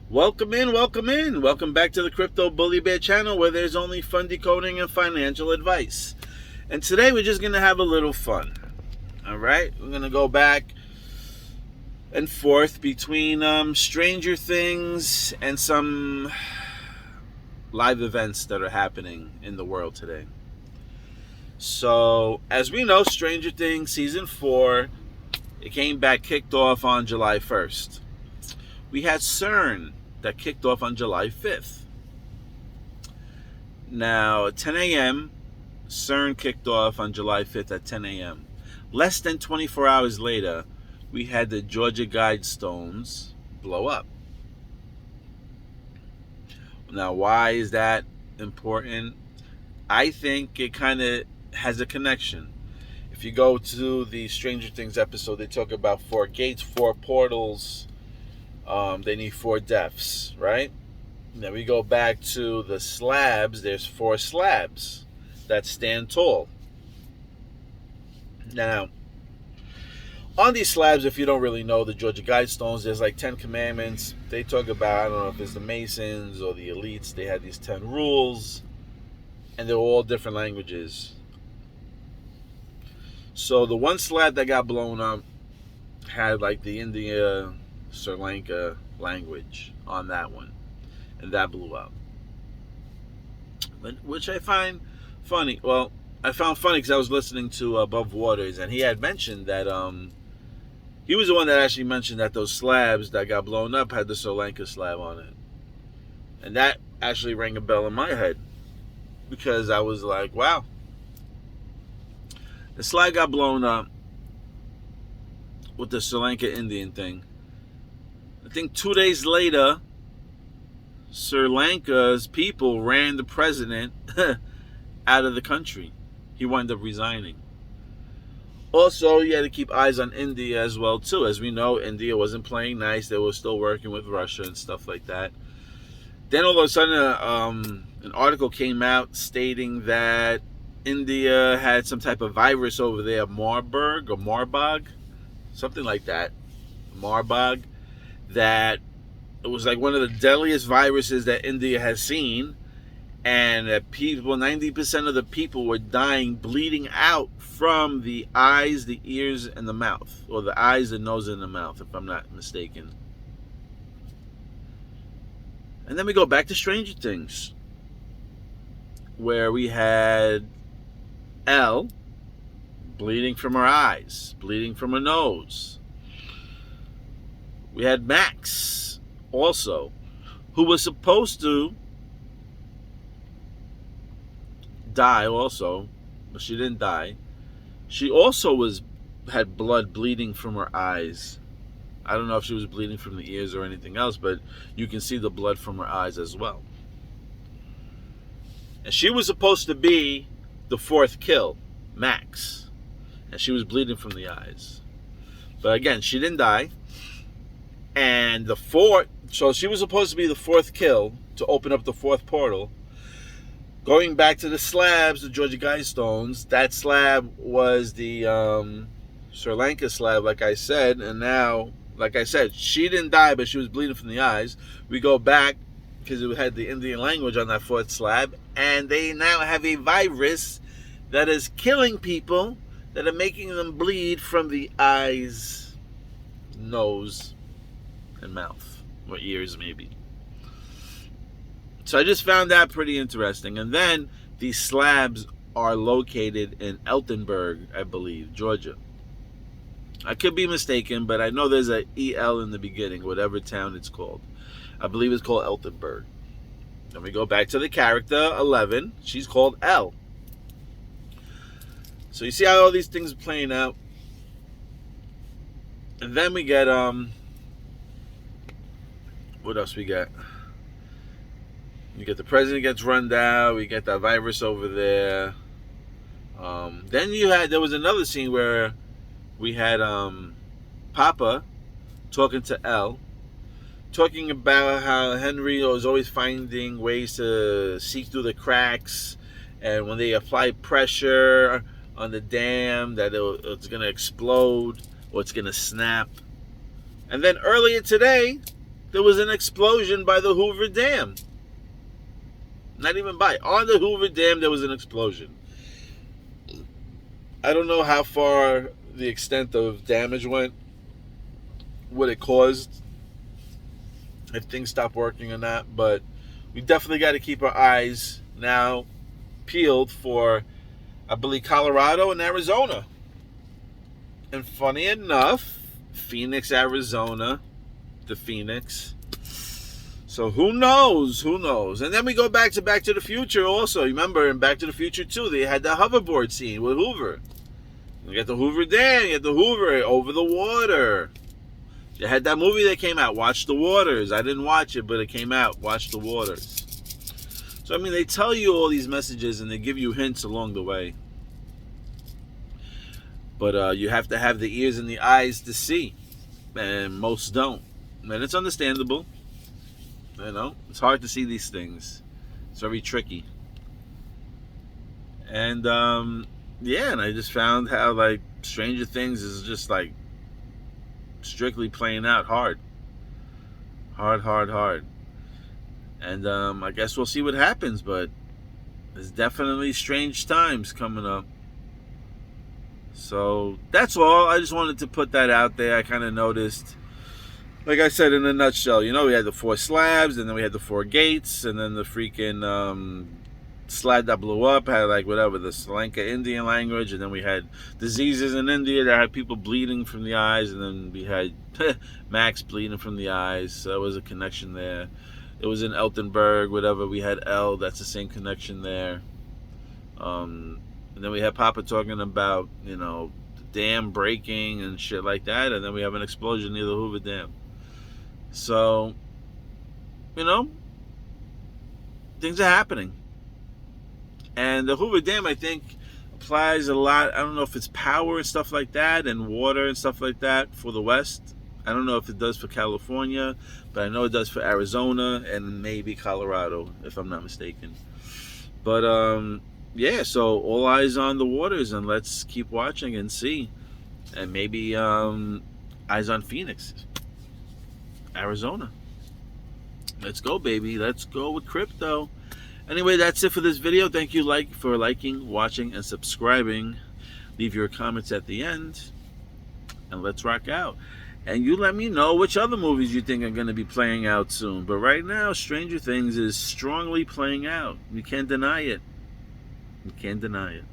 Welcome in, welcome in. Welcome back to the Crypto Bully Bear channel where there's only fun decoding and financial advice. And today we're just going to have a little fun. All right? We're going to go back and forth between Stranger Things and some live events that are happening in the world today. So, as we know, Stranger Things Season 4, it came back, kicked off on July 1st. We had CERN that kicked off on July 5th. Now, at 10 a.m., CERN kicked off on July 5th at 10 a.m. Less than 24 hours later, we had the Georgia Guidestones blow up. Now, why is that important? I think it kind of has a connection. If you go to the Stranger Things episode, they talk about 4 gates, 4 portals. They need 4 deaths, right? Then we go back to the slabs. There's 4 slabs that stand tall. Now, on these slabs, if you don't really know the Georgia Guidestones, there's like 10 commandments. They talk about, I don't know if it's the Masons or the elites, they had these 10 rules, and they're all different languages. So the one slab that got blown up had like the India, Sri Lanka language on that one, and that blew up. Which I find funny. Well, I found funny because I was listening to Above Waters, and he had mentioned that he was the one that actually mentioned that those slabs that got blown up had the Sri Lanka slab on it, and that actually rang a bell in my head because I was like, wow. The slide got blown up with the Sri Lanka Indian thing. I think 2 days later, Sri Lanka's people ran the president out of the country. He wound up resigning. Also, you had to keep eyes on India as well, too. As we know, India wasn't playing nice. They were still working with Russia and stuff like that. Then all of a sudden, an article came out stating that India had some type of virus over there, Marburg or Marbog, something like that, Marbog, that it was like one of the deadliest viruses that India has seen, and that people, 90% of the people were dying, bleeding out from the eyes, the ears, and the mouth, or the eyes, the nose, and the mouth, if I'm not mistaken. And then we go back to Stranger Things, where we had Elle bleeding from her eyes, bleeding from her nose. We had Max also, who was supposed to die also, but she didn't die. She also had blood bleeding from her eyes. I don't know if she was bleeding from the ears or anything else, but you can see the blood from her eyes as well. And she was supposed to be the 4th kill, Max, and she was bleeding from the eyes. But again, she didn't die. And the 4th, so she was supposed to be the 4th kill to open up the 4th portal. Going back to the slabs, the Georgia Guidestones, that slab was the Sri Lanka slab, like I said. And now, like I said, she didn't die, but she was bleeding from the eyes. We go back because it had the Indian language on that 4th slab, and they now have a virus that is killing people, that are making them bleed from the eyes, nose, and mouth, or ears maybe. So I just found that pretty interesting. And then these slabs are located in Eltonburg, I believe, Georgia. I could be mistaken, but I know there's a EL in the beginning, whatever town it's called. I believe it's called Eltonburg. Then we go back to the character 11. She's called Elle. So you see how all these things are playing out. And then we get what else we got? You get the president gets run down. We get that virus over there. Then there was another scene where we had Papa talking to Elle, talking about how Henry was always finding ways to see through the cracks, and when they apply pressure on the dam, that it's going to explode or it's going to snap. And then earlier today, there was an explosion by the Hoover Dam. Not even by. On the Hoover Dam, there was an explosion. I don't know how far the extent of damage went, what it caused, if things stopped working or not, but we definitely got to keep our eyes now peeled for, I believe, Colorado and Arizona. And funny enough, Phoenix, Arizona, the Phoenix. So who knows? Who knows? And then we go back to the Future also. You remember in Back to the Future 2, they had the hoverboard scene with Hoover. You get the Hoover Dam, you get the Hoover over the water. You had that movie that came out, Watch the Waters. I didn't watch it, but it came out, Watch the Waters. So, I mean, they tell you all these messages and they give you hints along the way. But you have to have the ears and the eyes to see. And most don't. And it's understandable. You know, it's hard to see these things. It's very tricky. And, yeah, and I just found how, like, Stranger Things is just, like, strictly playing out hard. Hard. And I guess we'll see what happens, but there's definitely strange times coming up. So that's all. I just wanted to put that out there. I kind of noticed, like I said, in a nutshell, you know, we had the 4 slabs, and then we had the 4 gates, and then the freaking slab that blew up had, like, whatever, the Sri Lanka Indian language, and then we had diseases in India that had people bleeding from the eyes, and then we had Max bleeding from the eyes. So there was a connection there. It was in Eltenberg, whatever. We had L. That's the same connection there. And then we had Papa talking about, you know, the dam breaking and shit like that, and then we have an explosion near the Hoover Dam. So, you know, things are happening. And the Hoover Dam, I think, applies a lot. I don't know if it's power and stuff like that, and water and stuff like that for the West. I don't know if it does for California, but I know it does for Arizona and maybe Colorado, if I'm not mistaken. But, yeah, so all eyes on the waters, and let's keep watching and see. And maybe eyes on Phoenix, Arizona. Let's go, baby. Let's go with crypto. Anyway, that's it for this video. Thank you for liking, watching, and subscribing. Leave your comments at the end, and let's rock out. And you let me know which other movies you think are going to be playing out soon. But right now, Stranger Things is strongly playing out. You can't deny it. You can't deny it.